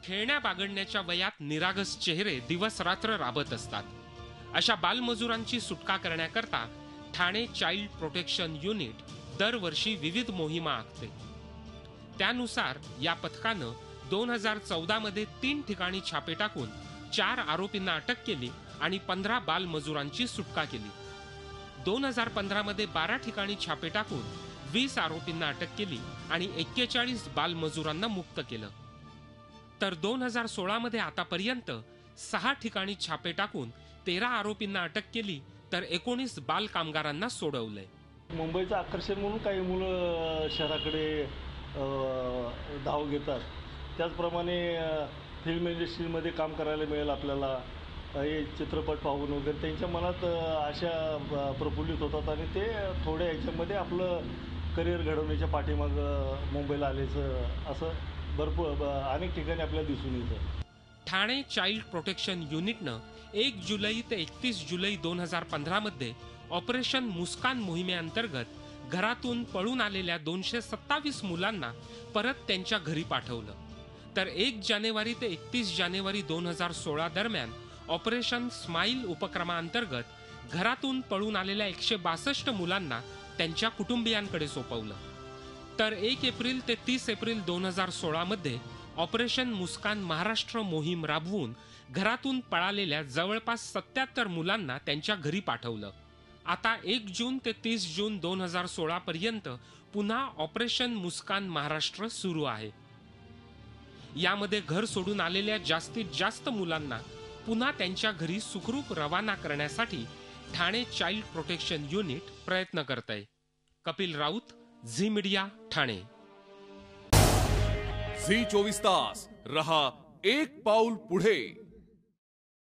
खेळण्या बागडण्याच्या वयात निरागस चेहरे दिवस रात्र राबत असतात. अशा बालमजुरांची सुटका करण्याकरता ठाणे चाइल्ड प्रोटेक्शन युनिट दरवर्षी विविध मोहिमा आखते. त्यानुसार या पथकानं 2014 मध्ये 3 ठिकाणी छापे टाकून 4 आरोपींना अटक केली आणि 15 बालमजुरांची सुटका केली. 2015 मध्ये 12 ठिकाणी छापे टाकून 20 आरोपींना अटक केली आणि 41 बालमजुरांना मुक्त केलं. तर 2016 मध्ये आतापर्यंत 6 ठिकाणी छापे टाकून 13 आरोपींना अटक केली तर 19 बाल कामगारांना सोडवलंय. मुंबईचं आकर्षण म्हणून काही मुलं शहराकडे धाव घेतात. त्याचप्रमाणे फिल्म इंडस्ट्रीमध्ये काम करायला मिळेल आपल्याला, हे चित्रपट पाहून वगैरे त्यांच्या मनात अशा प्रफुल्लित होतात आणि ते थोड्या ह्याच्यामध्ये आपलं करिअर घडवण्याच्या पाठीमागं मुंबईला आल्याचं असं भरपूर अनेक ठिकाणी आपल्याला दिसून येतं. ठाणे चाइल्ड प्रोटेक्शन युनिटनं 1 जुलै ते 31 जुलै 2015 मध्ये ऑपरेशन मुस्कान मोहिमेअंतर्गत घरातून पळून आलेल्या 227 मुलांना परत त्यांच्या घरी पाठवलं. तर 1 जानेवारी ते 31 जानेवारी 2016 दरम्यान ऑपरेशन स्माईल उपक्रमाअंतर्गत घरातून पळून आलेल्या 162 मुलांना त्यांच्या कुटुंबियांकडे सोपवलं. तर 1 एप्रिल ते 30 एप्रिल 2016 मध्ये ऑपरेशन मुस्कान महाराष्ट्र मोहीम राबवून घरातून पळालेल्या जवळपास 77 मुलांना त्यांच्या घरी पाठवलं. आता 1 जून ते 30 जून 2016 पर्यंत पुन्हा ऑपरेशन मुस्कान महाराष्ट्र सुरू आहे. यामध्ये घर सोडून आलेल्या जास्तीत जास्त मुलांना पुन्हा त्यांच्या घरी सुखरूप रवाना करण्यासाठी ठाणे चाइल्ड प्रोटेक्शन युनिट प्रयत्न करतंय. कपिल राऊत, झी मीडिया, ठाणे. झी 24 तास रहा एक पाऊल पुढे.